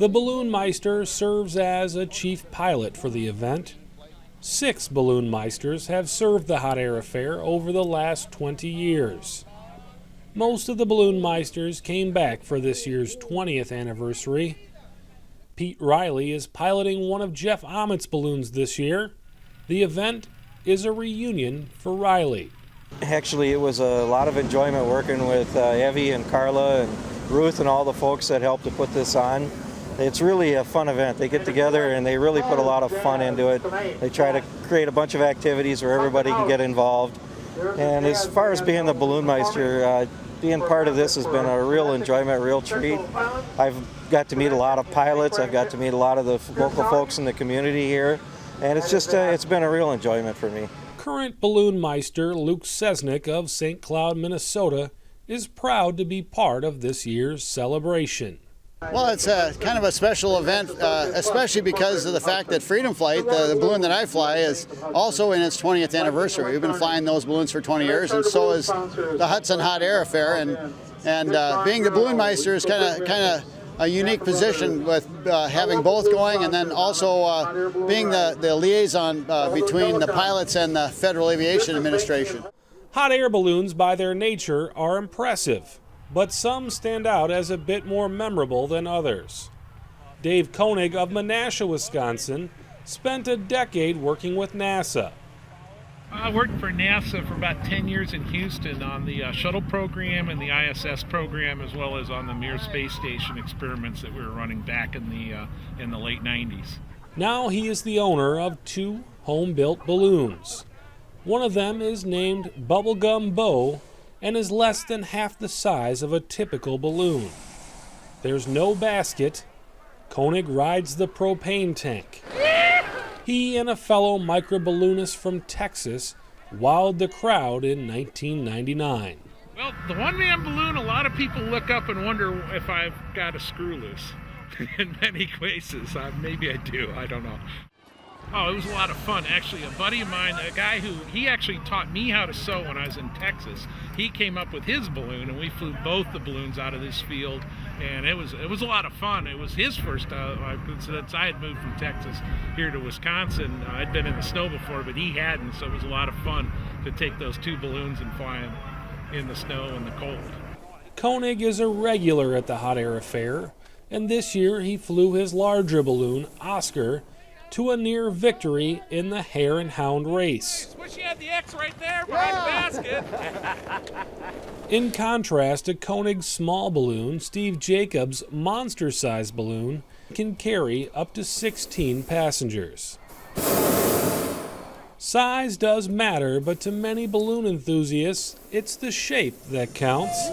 The Balloon Meister serves as a chief pilot for the event. 6 Balloon Meisters have served the Hot Air Affair over the last 20 years. Most of the Balloon Meisters came back for this year's 20th anniversary. Pete Riley is piloting one of Jeff Amit's balloons this year. The event is a reunion for Riley. Actually, it was a lot of enjoyment working with Evie and Carla and Ruth and all the folks that helped to put this on. It's really a fun event. They get together and they really put a lot of fun into it. They try to create a bunch of activities where everybody can get involved. And as far as being the Balloon Meister, being part of this has been a real enjoyment, real treat. I've got to meet a lot of pilots. I've got to meet a lot of the local folks in the community here. And it's just, it's been a real enjoyment for me. Current Balloon Meister Luke Seznec of St. Cloud, Minnesota, is proud to be part of this year's celebration. Well, it's kind of a special event, especially because of the fact that Freedom Flight, the balloon that I fly, is also in its 20th anniversary. We've been flying those balloons for 20 years, and so is the Hudson Hot Air Affair. And being the Balloon Meister is kind of a unique position with having both going, and then also being the liaison between the pilots and the Federal Aviation Administration. Hot air balloons, by their nature, are impressive, but some stand out as a bit more memorable than others. Dave Koenig of Menasha, Wisconsin, spent a decade working with NASA. I worked for NASA for about 10 years in Houston on the shuttle program and the ISS program, as well as on the Mir space station experiments that we were running back in the late 90s. Now he is the owner of 2 home-built balloons. One of them is named Gumbo and is less than half the size of a typical balloon. There's no basket. Koenig rides the propane tank. He and a fellow microballoonist from Texas wowed the crowd in 1999. Well, the one-man balloon, a lot of people look up and wonder if I've got a screw loose. In many cases, maybe I do, I don't know. Oh, it was a lot of fun. Actually, a buddy of mine, a guy he actually taught me how to sew when I was in Texas. He came up with his balloon, and we flew both the balloons out of this field, and it was a lot of fun. It was his first, since I had moved from Texas here to Wisconsin. I'd been in the snow before, but he hadn't, so it was a lot of fun to take those 2 balloons and fly them in the snow and the cold. Koenig is a regular at the Hot Air Affair, and this year he flew his larger balloon, Oscar, to a near victory in the Hare and Hound race. Wish you had the X right there behind the basket. In contrast to Koenig's small balloon, Steve Jacobs' monster-sized balloon can carry up to 16 passengers. Size does matter, but to many balloon enthusiasts, it's the shape that counts.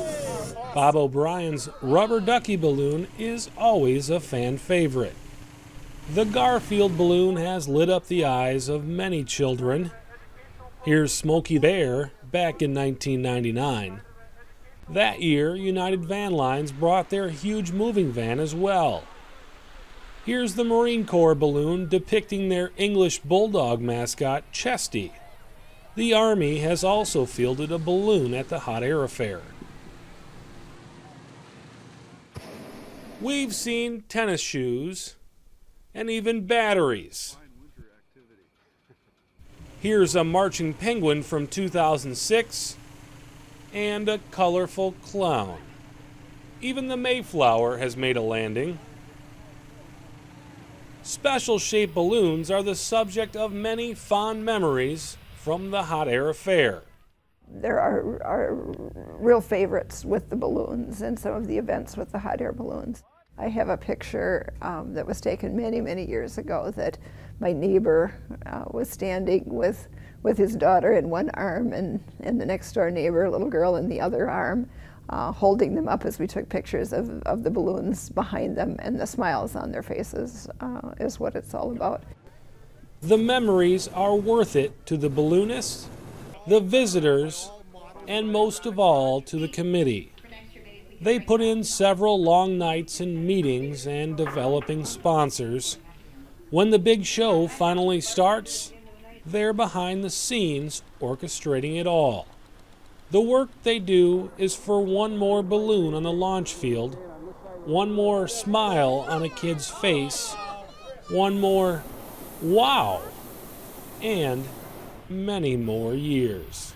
Bob O'Brien's rubber ducky balloon is always a fan favorite. The Garfield balloon has lit up the eyes of many children. Here's Smokey Bear back in 1999. That year, United Van Lines brought their huge moving van as well. Here's the Marine Corps balloon depicting their English Bulldog mascot, Chesty. The Army has also fielded a balloon at the Hot Air Affair. We've seen tennis shoes, and even batteries. Here's a marching penguin from 2006 and a colorful clown. Even the Mayflower has made a landing. Special-shaped balloons are the subject of many fond memories from the Hot Air Affair. There are real favorites with the balloons and some of the events with the hot air balloons. I have a picture that was taken many, many years ago that my neighbor was standing with his daughter in one arm and the next door neighbor, a little girl, in the other arm, holding them up as we took pictures of the balloons behind them, and the smiles on their faces is what it's all about. The memories are worth it to the balloonists, the visitors, and most of all to the committee. They put in several long nights in meetings and developing sponsors. When the big show finally starts, they're behind the scenes orchestrating it all. The work they do is for one more balloon on the launch field, one more smile on a kid's face, one more wow, and many more years.